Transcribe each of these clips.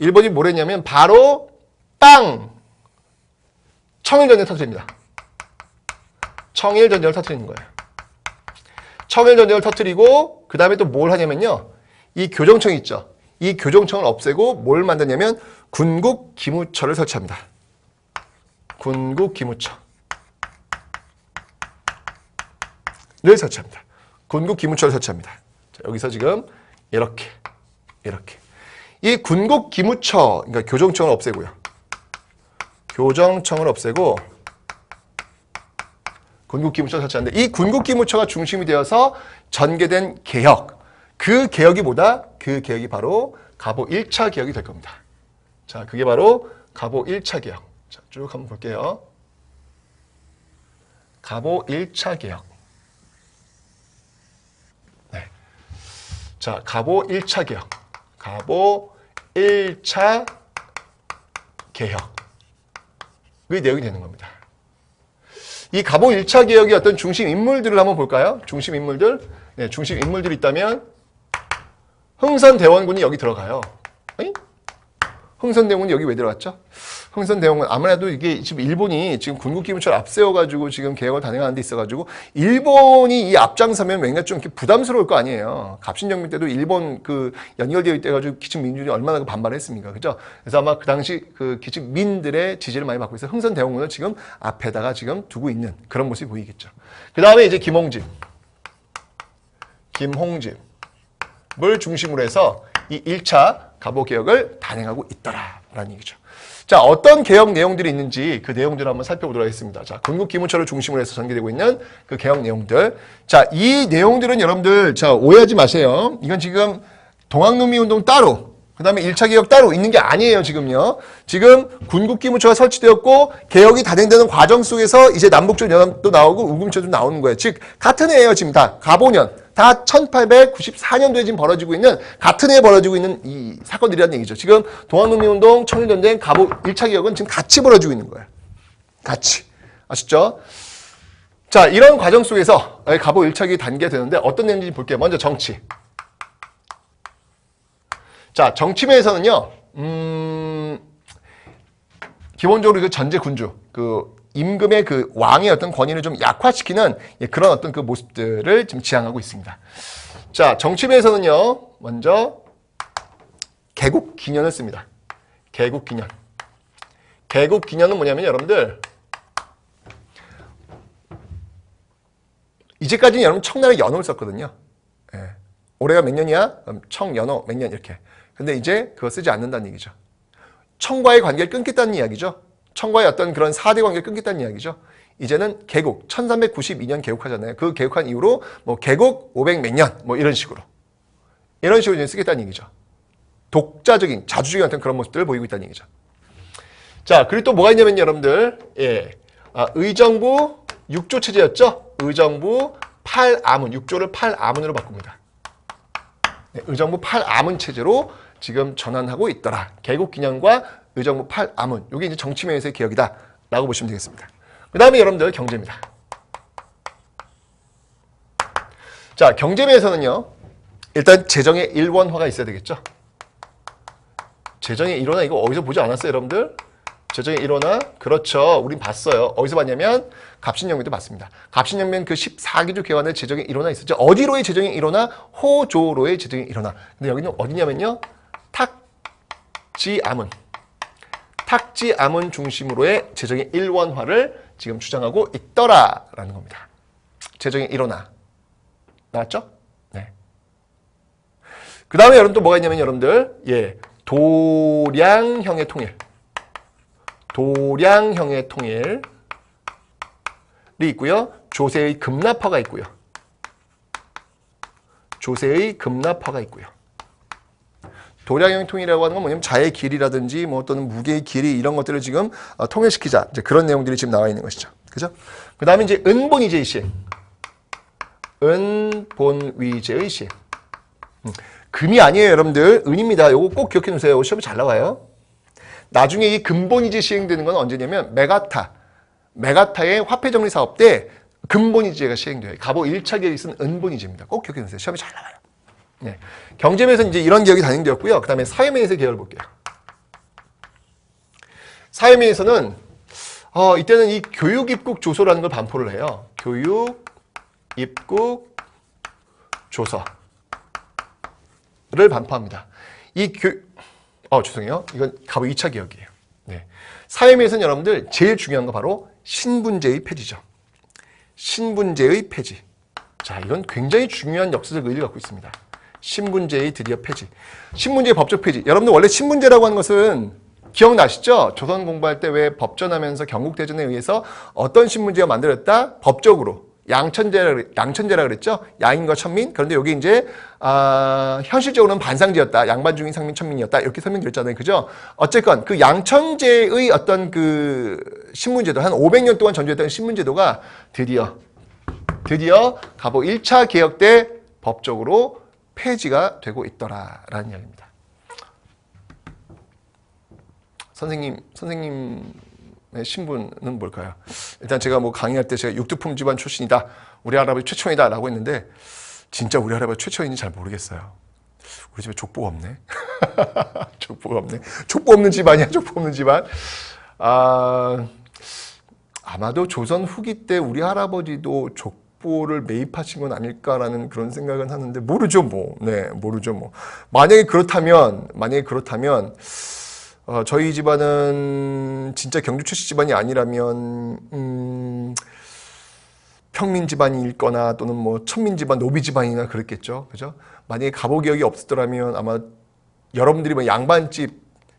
일본이 뭘 했냐면 바로 땅! 청일전쟁 터뜨립니다. 청일전쟁을 터뜨리는 거예요. 청일전쟁을 터뜨리고 그 다음에 또 뭘 하냐면요. 이 교정청 있죠. 이 교정청을 없애고 뭘 만드냐면 군국기무처를 설치합니다. 군국기무처를 설치합니다. 군국기무처를 설치합니다. 자, 여기서 지금 이렇게 이 군국기무처, 그러니까 교정청을 없애고요. 교정청을 없애고 군국기무처를 설치하는데 이 군국기무처가 중심이 되어서 전개된 개혁, 그 개혁이 뭐다? 그 개혁이 바로 갑오 1차 개혁이 될 겁니다. 자, 그게 바로 갑오 1차 개혁. 자, 쭉 한번 볼게요. 갑오 1차 개혁. 네. 자, 갑오 1차 개혁. 갑오 1차 개혁의 내용이 되는 겁니다. 이 갑오 1차 개혁의 어떤 중심 인물들을 한번 볼까요? 중심 인물들. 네, 중심 인물들이 있다면 흥선대원군이 여기 들어가요. 에이? 흥선대원군이 여기 왜 들어갔죠? 흥선대원군 아무래도 이게 지금 일본이 지금 군국기무처를 앞세워가지고 지금 개혁을 단행하는 데 있어가지고 일본이 이 앞장서면 뭔가 좀 이렇게 부담스러울 거 아니에요. 갑신정민 때도 일본 그 연결되어 있대가지고 기층민주주의 얼마나 반발했습니까, 그죠? 그래서 아마 그 당시 그 기층민들의 지지를 많이 받고 있어서 흥선대원군을 지금 앞에다가 지금 두고 있는 그런 모습이 보이겠죠. 그 다음에 이제 김홍집을 중심으로 해서 이 1차 갑오 개혁을 단행하고 있더라라는 얘기죠. 자, 어떤 개혁 내용들이 있는지 그 내용들을 한번 살펴보도록 하겠습니다. 자, 군국기무처를 중심으로 해서 전개되고 있는 그 개혁 내용들. 자, 이 내용들은 여러분들, 자, 오해하지 마세요. 이건 지금 동학농민운동 따로, 그 다음에 1차 개혁 따로 있는 게 아니에요, 지금요. 지금 군국기무처가 설치되었고, 개혁이 단행되는 과정 속에서 이제 남북조 연합도 나오고, 우금체도 나오는 거예요. 즉, 같은 해예요, 지금 다. 갑오년. 다 1894년도에 지금 벌어지고 있는, 같은 해에 벌어지고 있는 이 사건들이라는 얘기죠. 지금 동학농민운동, 청일전쟁, 갑오 1차 개혁은 지금 같이 벌어지고 있는 거예요. 같이. 아시죠? 자, 이런 과정 속에서 갑오 1차 개혁이 단계되는데 어떤 내용인지 볼게요. 먼저 정치. 자, 정치면에서는요, 기본적으로 그 전제 군주, 그 임금의 그 왕의 어떤 권위를 좀 약화시키는 그런 어떤 그 모습들을 지금 지향하고 있습니다. 자, 정치면에서는요, 먼저 개국기년을 씁니다. 개국기년. 개국기년은 뭐냐면 여러분들, 이제까지는 여러분 청나라 연호를 썼거든요. 예. 올해가 몇 년이야? 청연호 몇 년 이렇게. 근데 이제 그거 쓰지 않는다는 얘기죠. 청과의 관계를 끊겠다는 이야기죠. 청과의 어떤 그런 4대 관계를 끊겠다는 이야기죠. 이제는 개국, 1392년 개국하잖아요. 그 개국한 이후로 뭐 개국 500 몇 년, 뭐 이런 식으로. 이런 식으로 이제 쓰겠다는 얘기죠. 독자적인, 자주적인 어떤 그런 모습들을 보이고 있다는 얘기죠. 자, 그리고 또 뭐가 있냐면 여러분들, 예. 의정부 6조 체제였죠? 의정부 8아문, 6조를 8아문으로 바꿉니다. 네, 의정부 8아문 체제로 지금 전환하고 있더라. 개국기념과 의정부 8아문. 이게 이제 정치면에서의 개혁이다. 라고 보시면 되겠습니다. 그 다음에 여러분들 경제입니다. 자, 경제면에서는요. 일단 재정의 일원화가 있어야 되겠죠. 재정의 일원화 이거 어디서 보지 않았어요, 여러분들? 재정의 일원화? 그렇죠. 우린 봤어요. 어디서 봤냐면 갑신정변도 봤습니다. 갑신정변 그 14기조 개헌의 재정의 일원화 있었죠. 어디로의 재정의 일원화? 호조로의 재정의 일원화. 근데 여기는 어디냐면요. 탁지암은. 탁지암은 중심으로의 재정의 일원화를 지금 주장하고 있더라라는 겁니다. 재정의 일원화. 나왔죠? 네. 그 다음에 여러분 또 뭐가 있냐면 여러분들, 예. 도량형의 통일. 도량형의 통일이 있고요. 조세의 급납화가 있고요. 조세의 급납화가 있고요. 도량형 통일이라고 하는 건 뭐냐면 자의 길이라든지 뭐 또는 무게의 길이 이런 것들을 지금 통일시키자. 이제 그런 내용들이 지금 나와 있는 것이죠. 그죠? 그 다음에 이제 은본위제의 시행. 은본위제의 시행. 금이 아니에요, 여러분들. 은입니다. 요거 꼭 기억해 놓으세요. 시험에 잘 나와요. 나중에 이 근본위제 시행되는 건 언제냐면 메가타의 화폐정리 사업 때 근본위제가 시행돼요. 갑오 1차 개혁이 쓴 은본위제입니다. 꼭 기억해 놓으세요. 시험에 잘 나와요. 네. 경제면에서 이제 이런 개혁이 단행되었고요. 그 다음에 사회면에서 개혁을 볼게요. 사회민에서는 이때는 이 교육 입국 조서라는 걸 반포를 해요. 교육 입국 조서를 반포합니다. 죄송해요. 이건 가보 2차 개혁이에요. 네. 사회민에서는 여러분들 제일 중요한 거 바로 신분제의 폐지죠. 신분제의 폐지. 자, 이건 굉장히 중요한 역사적 의의를 갖고 있습니다. 신분제의 드디어 폐지. 신분제의 법적 폐지. 여러분들 원래 신분제라고 하는 것은 기억나시죠? 조선 공부할 때 왜 법전하면서 경국대전에 의해서 어떤 신분제가 만들어졌다? 법적으로. 양천제라 그랬죠? 양인과 천민. 그런데 여기 이제, 현실적으로는 반상제였다. 양반 중인 상민 천민이었다. 이렇게 설명드렸잖아요. 그죠? 어쨌건 그 양천제의 어떤 그 신분제도, 한 500년 동안 전제했던 신분제도가 드디어 가보 1차 개혁 때 법적으로 폐지가 되고 있더라라는 이야기입니다. 선생님의 신분은 뭘까요? 일단 제가 뭐 강의할 때 제가 육두품 집안 출신이다. 우리 할아버지 최초이다 라고 했는데 진짜 우리 할아버지 최초인지 잘 모르겠어요. 우리 집에 족보가 없네. 족보가 없네. 족보 없는 집안이야. 족보 없는 집안. 아마도 조선 후기 때 우리 할아버지도 족보를 매입하신 건 아닐까라는 그런 생각은 하는데 모르죠 뭐. 네, 모르죠 뭐. 만약에 그렇다면 저희 집안은 진짜 경주 출신 집안이 아니라면 평민 집안일 거나 또는 뭐 천민 집안, 노비 집안이나 그랬겠죠. 그죠? 만약에 가보 기억이 없었더라면 아마 여러분들이 뭐 양반집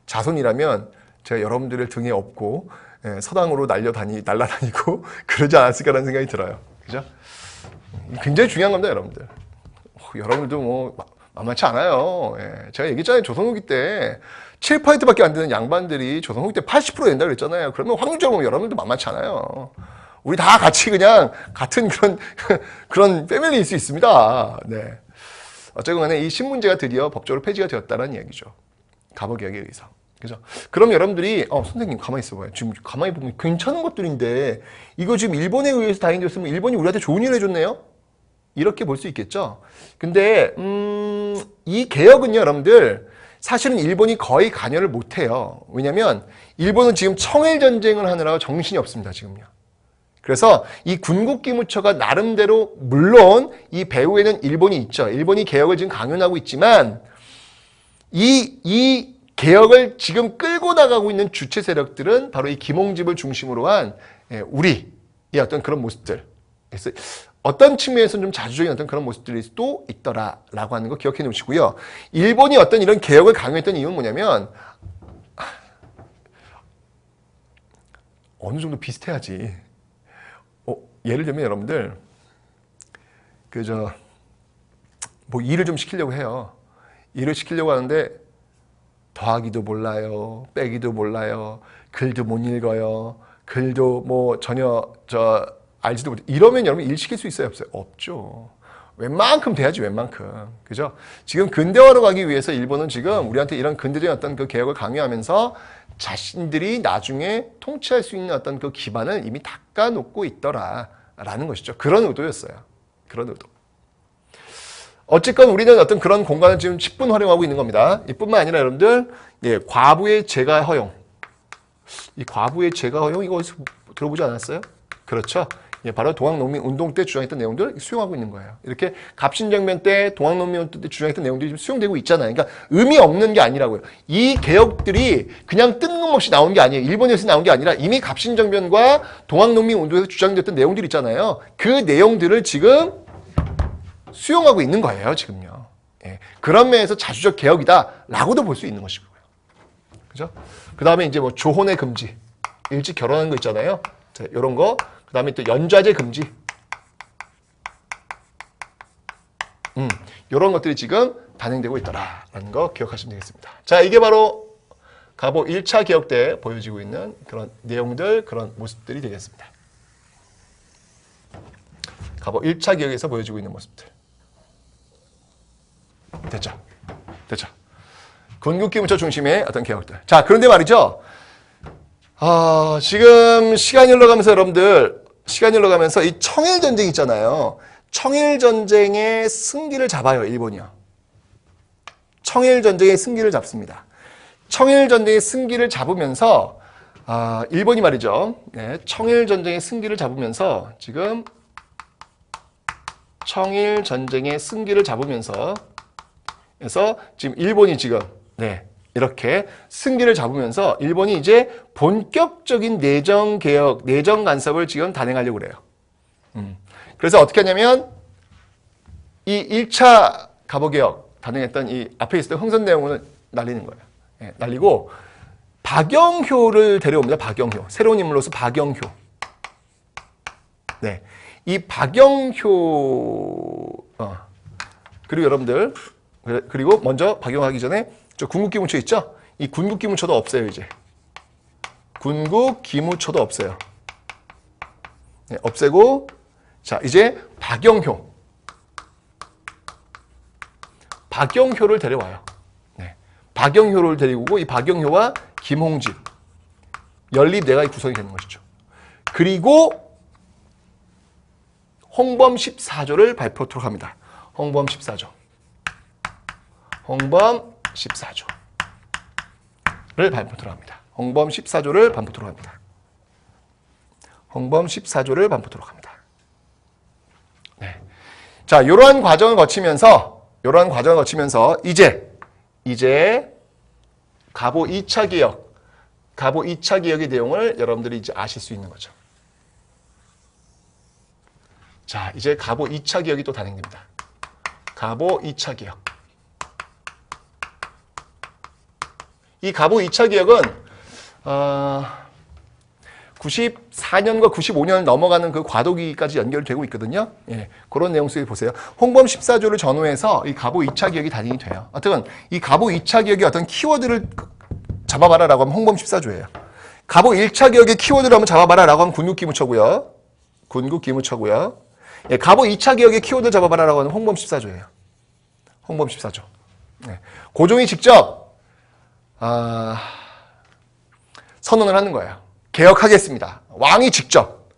자손이라면 제가 여러분들을 등에 업고 서당으로 날라다니고 그러지 않았을까라는 생각이 들어요. 그죠? 굉장히 중요한 겁니다, 여러분들. 여러분들도 뭐 만만치 않아요. 제가 얘기했잖아요. 조선 후기 때 7%밖에 안 되는 양반들이 조선 후기 때 80% 된다고 그랬잖아요. 그러면 확률적으로 보면 여러분들도 만만치 않아요. 우리 다 같이 그냥 같은 그런 패밀리일 수 있습니다. 네. 어쨌건 간에 이 신문제가 드디어 법적으로 폐지가 되었다는 이야기죠. 가보 개혁에 의해서. 그죠? 그럼 여러분들이 선생님 가만히 있어봐요. 지금 가만히 보면 괜찮은 것들인데 이거 지금 일본에 의해서 다행이었으면 일본이 우리한테 좋은 일을 해줬네요? 이렇게 볼 수 있겠죠? 근데 이 개혁은요, 여러분들 사실은 일본이 거의 관여를 못해요. 왜냐면 일본은 지금 청일전쟁을 하느라 정신이 없습니다, 지금요. 그래서 이 군국기무처가 나름대로 물론 이 배후에는 일본이 있죠. 일본이 개혁을 지금 강요하고 있지만 이 개혁을 지금 끌고 나가고 있는 주체 세력들은 바로 이 김홍집을 중심으로 한 우리의 어떤 그런 모습들. 그래서 어떤 측면에서는 좀 자주적인 어떤 그런 모습들이 또 있더라라고 하는 거 기억해 놓으시고요. 일본이 어떤 이런 개혁을 강요했던 이유는 뭐냐면 어느 정도 비슷해야지. 예를 들면 여러분들 뭐 일을 좀 시키려고 해요. 일을 시키려고 하는데 더하기도 몰라요. 빼기도 몰라요. 글도 못 읽어요. 글도 뭐 전혀 알지도 못해. 이러면 여러분 일 시킬 수 있어요? 없어요? 없죠. 웬만큼 돼야지, 웬만큼. 그죠? 지금 근대화로 가기 위해서 일본은 지금 우리한테 이런 근대적인 어떤 그 개혁을 강요하면서 자신들이 나중에 통치할 수 있는 어떤 그 기반을 이미 닦아놓고 있더라라는 것이죠. 그런 의도였어요. 그런 의도. 어쨌건 우리는 어떤 그런 공간을 지금 10분 활용하고 있는 겁니다. 이뿐만 아니라 여러분들, 과부의 재가 허용. 이 과부의 재가 허용, 이거 어디서 들어보지 않았어요? 그렇죠. 바로 동학농민운동 때 주장했던 내용들 수용하고 있는 거예요. 이렇게 갑신정변 때 동학농민운동 때 주장했던 내용들이 지금 수용되고 있잖아요. 그러니까 의미 없는 게 아니라고요. 이 개혁들이 그냥 뜬금없이 나온 게 아니에요. 일본에서 나온 게 아니라 이미 갑신정변과 동학농민운동에서 주장됐던 내용들이 있잖아요. 그 내용들을 지금 수용하고 있는 거예요, 지금요. 그런 면에서 자주적 개혁이다라고도 볼 수 있는 것이고요. 그죠? 그 다음에 이제 뭐 조혼의 금지, 일찍 결혼하는 거 있잖아요. 자, 이런 거. 그 다음에 또 연좌제 금지. 이런 것들이 지금 단행되고 있더라라는 거 기억하시면 되겠습니다. 자, 이게 바로 가보 1차 개혁 때 보여지고 있는 그런 내용들, 그런 모습들이 되겠습니다. 가보 1차 개혁에서 보여지고 있는 모습들. 됐죠? 군국기무처 중심의 어떤 개혁들. 자, 그런데 말이죠. 지금 시간이 흘러가면서 여러분들, 이 청일전쟁 있잖아요. 청일전쟁의 승기를 잡아요, 일본이요. 청일전쟁의 승기를 잡습니다. 청일전쟁의 승기를 잡으면서, 일본이 말이죠. 네, 청일전쟁의 승기를 잡으면서 지금 청일전쟁의 승기를 잡으면서 그래서 지금 일본이 지금 네, 이렇게 승기를 잡으면서 일본이 이제 본격적인 내정 개혁, 내정 간섭을 지금 단행하려고 그래요. 그래서 어떻게 하냐면 이 1차 갑오개혁 단행했던 이 앞에 있었던 흥선 내용을 날리는 거예요. 네, 날리고 박영효를 데려옵니다. 박영효. 새로운 인물로서 박영효. 네. 이 박영효, 그리고 여러분들, 그리고 먼저 박영하기 전에 저 군국기무처 있죠? 이 군국기무처도 없어요, 이제. 군국기무처도 없어요. 네, 없애고, 자, 이제 박영효. 박영효를 데려와요. 네. 박영효를 데리고 오고, 이 박영효와 김홍집. 연립내각이 구성이 되는 것이죠. 그리고 홍범 14조를 발표토록 합니다. 홍범 14조. 홍범 14조를 발표토록 합니다. 홍범 14조를 발표토록 합니다. 홍범 14조를 발표토록 합니다. 네. 자, 이러한 과정을 거치면서 이제 갑오 2차 개혁, 갑오 2차 개혁의 내용을 여러분들이 이제 아실 수 있는 거죠. 자, 이제 갑오 2차 개혁이 또 단행됩니다. 갑오 2차 개혁. 이 갑오 2차 개혁은 94년과 95년을 넘어가는 그 과도기까지 연결되고 있거든요. 예, 그런 내용 속에 보세요. 홍범 14조를 전후해서 이 갑오 2차 개혁이 단행이 돼요. 어쨌든 이 갑오 2차 개혁의 어떤 키워드를 잡아봐라라고 하면 홍범 14조예요. 갑오 1차 개혁의 키워드를 한번 잡아봐라라고 하면 군국기무처고요. 군국기무처고요. 예, 갑오 2차 개혁의 키워드를 잡아봐라라고 하면 홍범 14조예요. 홍범 14조. 네. 고종이 직접 선언을 하는 거예요. 개혁하겠습니다. 왕이 직접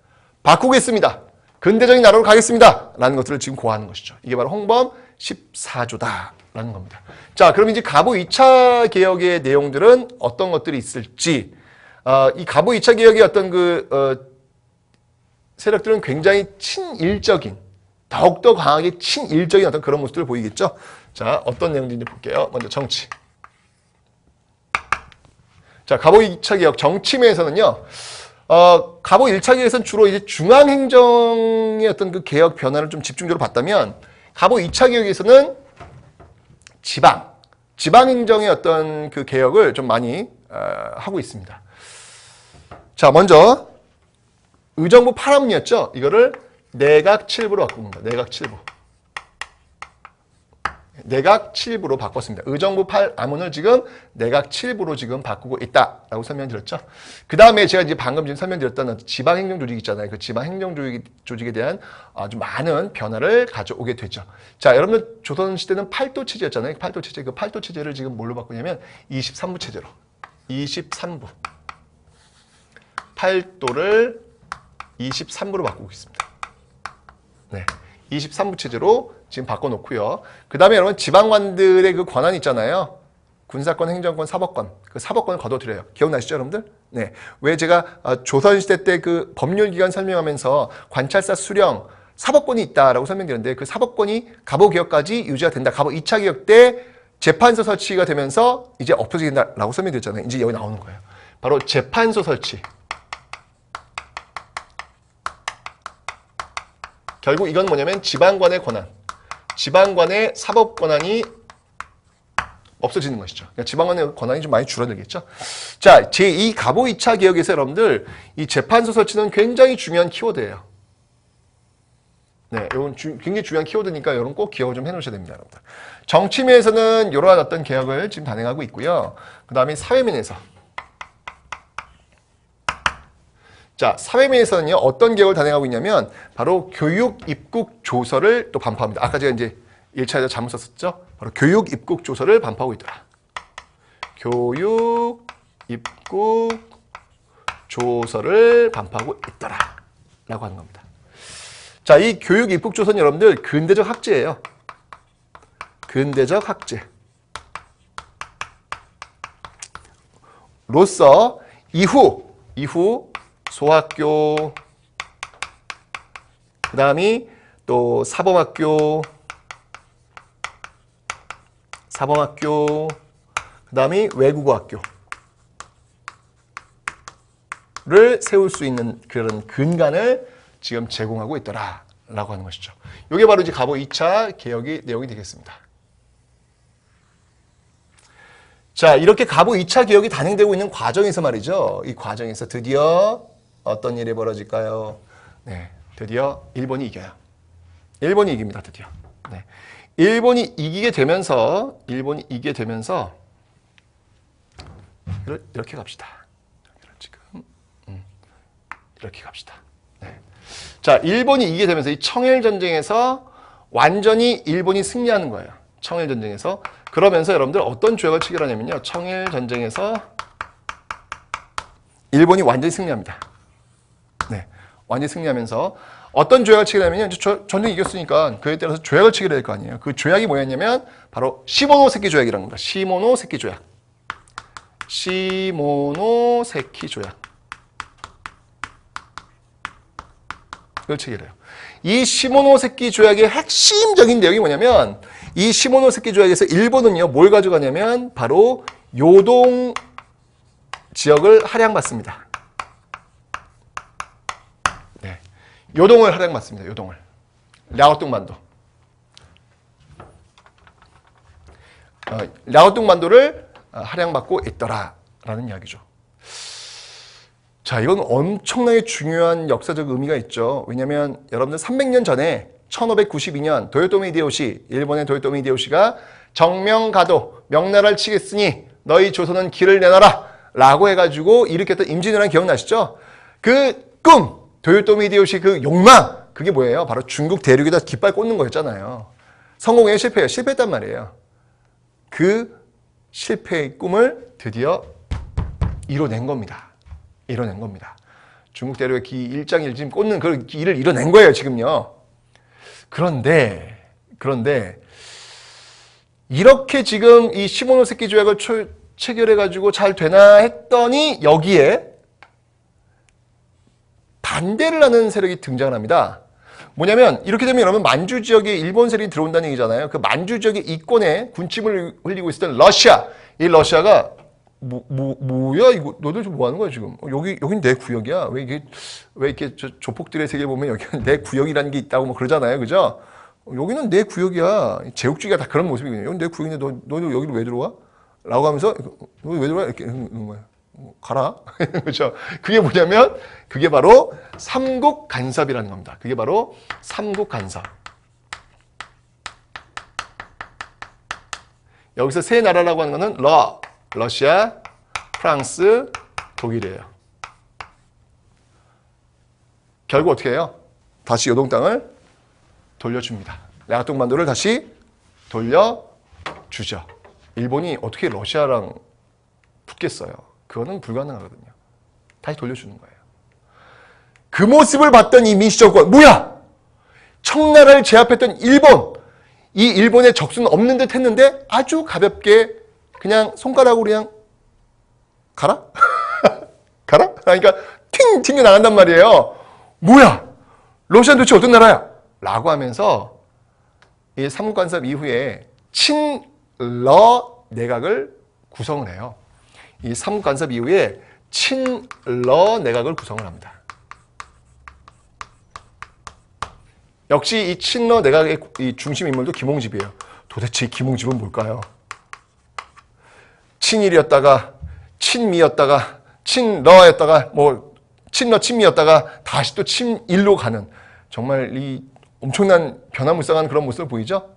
바꾸겠습니다. 근대적인 나라로 가겠습니다. 라는 것들을 지금 고하는 것이죠. 이게 바로 홍범 14조다. 라는 겁니다. 자, 그럼 이제 갑오 2차 개혁의 내용들은 어떤 것들이 있을지, 이 갑오 2차 개혁의 어떤 세력들은 굉장히 친일적인, 더욱더 강하게 친일적인 어떤 그런 모습들을 보이겠죠. 자, 어떤 내용인지 볼게요. 먼저 정치. 자, 갑오 2차 개혁 정치면에서는요, 갑오 1차 개혁에서는 주로 이제 중앙행정의 어떤 그 개혁 변화를 좀 집중적으로 봤다면, 갑오 2차 개혁에서는 지방행정의 어떤 그 개혁을 좀 많이 하고 있습니다. 자, 먼저 의정부 8업무였죠. 이거를 내각 7부로 바꿉니다. 내각 7부. 내각 7부로 바꿨습니다. 의정부 8암문을 지금 내각 7부로 지금 바꾸고 있다라고 설명드렸죠. 그 다음에 제가 이제 방금 지금 설명드렸던 지방행정 조직 있잖아요. 그 지방행정 조직에 대한 아주 많은 변화를 가져오게 되죠. 자, 여러분들 조선시대는 팔도 체제였잖아요. 팔도 체제. 그 팔도 체제를 지금 뭘로 바꾸냐면 23부 체제로. 23부. 팔도를 23부로 바꾸고 있습니다. 네. 23부 체제로 지금 바꿔놓고요. 그 다음에 여러분 지방관들의 그 권한이 있잖아요. 군사권, 행정권, 사법권. 그 사법권을 거둬들여요. 기억나시죠, 여러분들? 네. 왜 제가 조선시대 때 그 법률기관 설명하면서 관찰사, 수령, 사법권이 있다라고 설명드렸는데 그 사법권이 갑오개혁까지 유지가 된다. 갑오 2차 개혁 때 재판소 설치가 되면서 이제 없어지게 된다라고 설명드렸잖아요. 이제 여기 나오는 거예요. 바로 재판소 설치. 결국 이건 뭐냐면 지방관의 권한, 지방관의 사법 권한이 없어지는 것이죠. 그러니까 지방관의 권한이 좀 많이 줄어들겠죠. 자, 제2 갑오 2차 개혁에서 여러분들 이 재판소 설치는 굉장히 중요한 키워드예요. 네, 이건 굉장히 중요한 키워드니까 여러분 꼭 기억을 좀 해놓으셔야 됩니다, 여러분들. 정치면에서는 이러한 어떤 개혁을 지금 단행하고 있고요. 그 다음에 사회면에서. 자, 사회면에서는요, 어떤 개혁을 단행하고 있냐면, 바로 교육 입국 조서를 또 반포합니다. 아까 제가 이제 1차에서 잘못 썼었죠? 바로 교육 입국 조서를 반포하고 있더라. 교육 입국 조서를 반포하고 있더라. 라고 하는 겁니다. 자, 이 교육 입국 조서는 여러분들 근대적 학제예요. 근대적 학제. 로서 이후 이후 소학교, 그 다음이 또 사범학교, 그 다음이 외국어학교를 세울 수 있는 그런 근간을 지금 제공하고 있더라라고 하는 것이죠. 이게 바로 이제 갑오 2차 개혁의 내용이 되겠습니다. 자, 이렇게 갑오 2차 개혁이 단행되고 있는 과정에서 말이죠. 이 과정에서 드디어 어떤 일이 벌어질까요? 네, 드디어 일본이 이겨요. 일본이 이깁니다, 드디어. 네. 일본이 이기게 되면서 이렇게 갑시다. 지금 이렇게 갑시다. 네. 자, 일본이 이기게 되면서 이 청일 전쟁에서 완전히 일본이 승리하는 거예요. 청일 전쟁에서. 그러면서 여러분들 어떤 조약을 체결하냐면요. 청일 전쟁에서 일본이 완전히 승리합니다. 네, 완전히 승리하면서 어떤 조약을 체결하냐면요. 전쟁 이겼으니까 그에 따라서 조약을 체결해야 될 거 아니에요. 그 조약이 뭐였냐면 바로 시모노세키 조약이라는 겁니다. 시모노세키 조약. 시모노세키 조약. 그걸 체결해요. 이 시모노세키 조약의 핵심적인 내용이 뭐냐면 이 시모노세키 조약에서 일본은요. 뭘 가져가냐면 바로 요동 지역을 할양받습니다. 네, 요동을 할양받습니다. 요동을. 랴오뚱만도. 랴오뚱만도를 할양받고 있더라라는 이야기죠. 자, 이건 엄청나게 중요한 역사적 의미가 있죠. 왜냐하면 여러분들 300년 전에 1592년 도요토미 히데요시, 일본의 도요토미 히데요시가 정명가도, 명나라를 치겠으니 너희 조선은 길을 내놔라 라고 해가지고 일으켰던 임진왜란 기억나시죠? 그 꿈, 도요토미 히데요시 그 욕망, 그게 뭐예요? 바로 중국 대륙에다 깃발 꽂는 거였잖아요. 성공해요? 실패해요? 실패했단 말이에요. 그 실패의 꿈을 드디어 이뤄낸 겁니다. 이뤄낸 겁니다. 중국 대륙에 일장일진 꽂는 그 일을 이뤄낸 거예요, 지금요. 그런데 이렇게 지금 이 시모노세키 조약을 체결해가지고 잘 되나 했더니 여기에 반대를 하는 세력이 등장을 합니다. 뭐냐면 이렇게 되면 여러분 만주 지역에 일본 세력이 들어온다는 얘기잖아요. 그 만주 지역의 이권에 군침을 흘리고 있었던 러시아. 이 러시아가 뭐야 이거 너들 좀 뭐 하는 거야 지금? 여긴 내 구역이야. 왜 이렇게 조폭들의 세계 보면 여기는 내 구역이라는 게 있다고 뭐 그러잖아요, 그죠? 여기는 내 구역이야. 제국주의가 다 그런 모습이거든요. 여긴 내 구역인데 너도 여기로 왜 들어와? 라고 하면서 너 왜 들어와? 이렇게 하는 거야. 가라. 그렇죠? 그게 뭐냐면 그게 바로 삼국 간섭이라는 겁니다. 그게 바로 삼국 간섭. 여기서 세 나라라고 하는 거는 러시아, 프랑스, 독일이에요. 결국 어떻게 해요? 다시 요동 땅을 돌려줍니다. 랴오뚱만도를 다시 돌려주죠. 일본이 어떻게 러시아랑 붙겠어요? 그거는 불가능하거든요. 다시 돌려주는 거예요. 그 모습을 봤던 이 민주정권, 뭐야? 청나라를 제압했던 일본, 이 일본의 적수는 없는 듯 했는데 아주 가볍게 그냥 손가락으로 그냥 가라? 가라? 그러니까 튕겨 나간단 말이에요. 뭐야? 러시아는 도대체 어떤 나라야? 라고 하면서 이 삼국간섭 이후에 친러 내각을 구성을 해요. 이 삼국간섭 이후에 친러 내각을 구성을 합니다. 역시 이 친러 내각의 이 중심 인물도 김홍집이에요. 도대체 이 김홍집은 뭘까요? 친일이었다가 친미였다가 친러였다가 뭐 친러 친미였다가 다시 또 친일로 가는 정말 이 엄청난 변화무쌍한 그런 모습을 보이죠?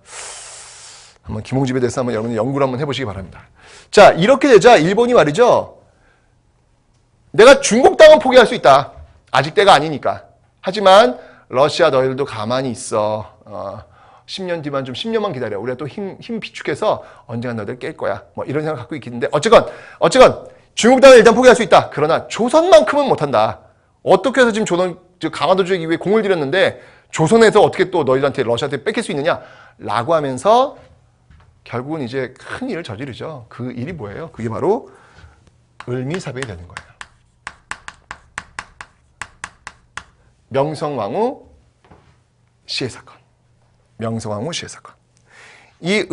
한번 김홍집에 대해서 한번 여러분 연구를 한번 해보시기 바랍니다. 자, 이렇게 되자 일본이 말이죠. 내가 중국 땅은 포기할 수 있다. 아직 때가 아니니까. 하지만 러시아 너희들도 가만히 있어. 10년 뒤만 좀 10년만 기다려. 우리가 또 힘 비축해서 언젠가 너희들 깰 거야. 뭐 이런 생각 갖고 있겠는데 어쨌건 중국 땅을 일단 포기할 수 있다. 그러나 조선만큼은 못한다. 어떻게 해서 지금 강화도 지역 이후에 공을 들였는데 조선에서 어떻게 또 너희들한테 러시아한테 뺏길 수 있느냐? 라고 하면서 결국은 이제 큰 일을 저지르죠. 그 일이 뭐예요? 그게 바로 을미사변이 되는 거예요. 명성황후 시해 사건. 명성황후 시해 사건. 이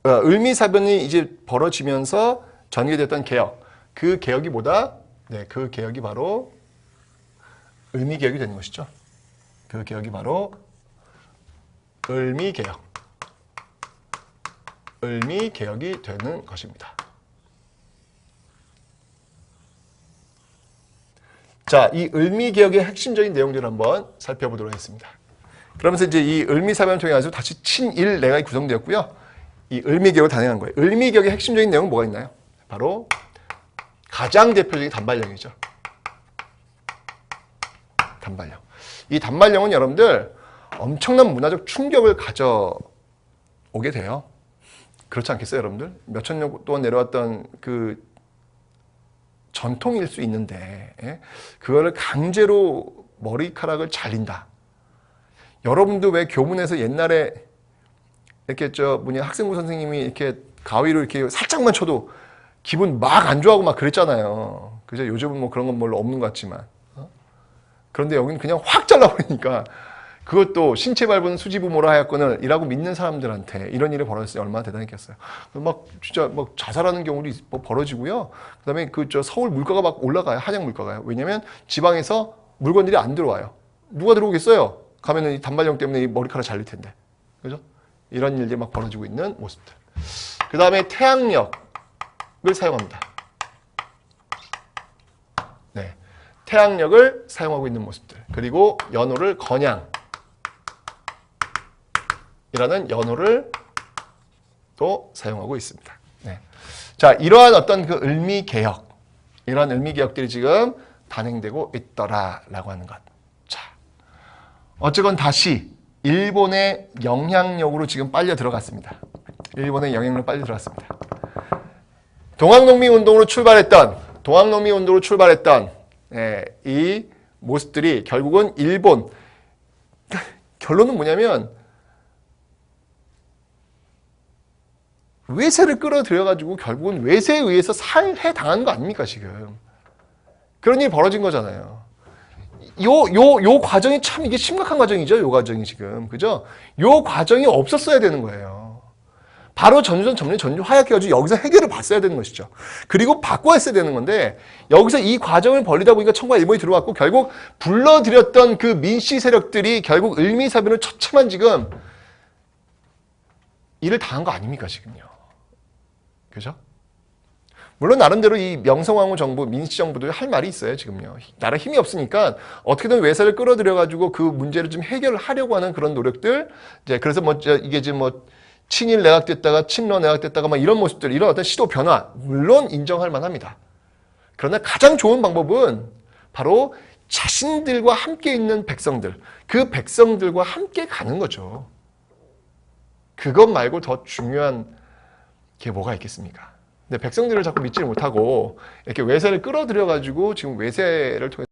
을미사변이 이제 벌어지면서 전개됐던 개혁. 그 개혁이 뭐다? 네, 그 개혁이 바로 을미개혁이 되는 것이죠. 그 개혁이 바로 을미개혁. 을미개혁이 되는 것입니다. 자, 이 을미개혁의 핵심적인 내용들을 한번 살펴보도록 하겠습니다. 그러면서 이제 이 을미사변을 통해 가지고 다시 친일 내각이 구성되었고요. 이 을미개혁을 단행한 거예요. 을미개혁의 핵심적인 내용은 뭐가 있나요? 바로 가장 대표적인 단발령이죠. 단발령. 이 단발령은 여러분들 엄청난 문화적 충격을 가져오게 돼요. 그렇지 않겠어요, 여러분들? 몇천 년 동안 내려왔던 그 전통일 수 있는데, 그거를 강제로 머리카락을 잘린다. 여러분도 왜 교문에서 옛날에 이렇게 학생부 선생님이 이렇게 가위로 이렇게 살짝만 쳐도 기분 막 안 좋아하고 막 그랬잖아요. 그죠? 요즘은 뭐 그런 건 별로 없는 것 같지만. 그런데 여기는 그냥 확 잘라버리니까 그것도 신체 밟은 수지부모라 하였거늘 이라고 믿는 사람들한테 이런 일이 벌어졌어요. 얼마나 대단했겠어요. 막 진짜 막 자살하는 경우도 벌어지고요. 그 다음에 서울 물가가 막 올라가요. 한약 물가가요. 왜냐면 지방에서 물건들이 안 들어와요. 누가 들어오겠어요? 가면은 이 단발령 때문에 이 머리카락 잘릴 텐데. 그죠? 이런 일들이 막 벌어지고 있는 모습들. 그 다음에 태양력을 사용합니다. 네. 태양력을 사용하고 있는 모습들. 그리고 연호를 건양. 이라는 연호를 또 사용하고 있습니다. 네. 자, 이러한 어떤 그 을미개혁, 이러한 을미개혁들이 지금 단행되고 있더라라고 하는 것. 자, 어쨌건 다시 일본의 영향력으로 지금 빨려 들어갔습니다. 일본의 영향력으로 빨려 들어갔습니다. 동학농민운동으로 출발했던 이 모습들이 결국은 일본, 결론은 뭐냐면 외세를 끌어들여가지고 결국은 외세에 의해서 살해당한 거 아닙니까, 지금. 그런 일이 벌어진 거잖아요. 요 과정이 참 이게 심각한 과정이죠, 요 과정이 지금. 그죠? 요 과정이 없었어야 되는 거예요. 바로 전전 화약해가지고 여기서 해결을 봤어야 되는 것이죠. 그리고 바꿔야 되는 건데, 여기서 이 과정을 벌리다 보니까 청과 일본이 들어왔고, 결국 불러들였던 그 민씨 세력들이 결국 을미사변을 처참한 지금 일을 당한 거 아닙니까, 지금요. 그죠? 물론 나름대로 이 명성황후 정부, 민씨 정부도 할 말이 있어요, 지금요. 나라 힘이 없으니까 어떻게든 외세를 끌어들여가지고 그 문제를 좀 해결을 하려고 하는 그런 노력들. 이제 그래서 이게 지금 친일 내각됐다가 친러 내각됐다가 막 이런 모습들, 이런 어떤 시도 변화, 물론 인정할 만합니다. 그러나 가장 좋은 방법은 바로 자신들과 함께 있는 백성들, 그 백성들과 함께 가는 거죠. 그것 말고 더 중요한 게 뭐가 있겠습니까? 근데 백성들을 자꾸 믿지 못하고 이렇게 외세를 끌어들여가지고 지금 외세를 통해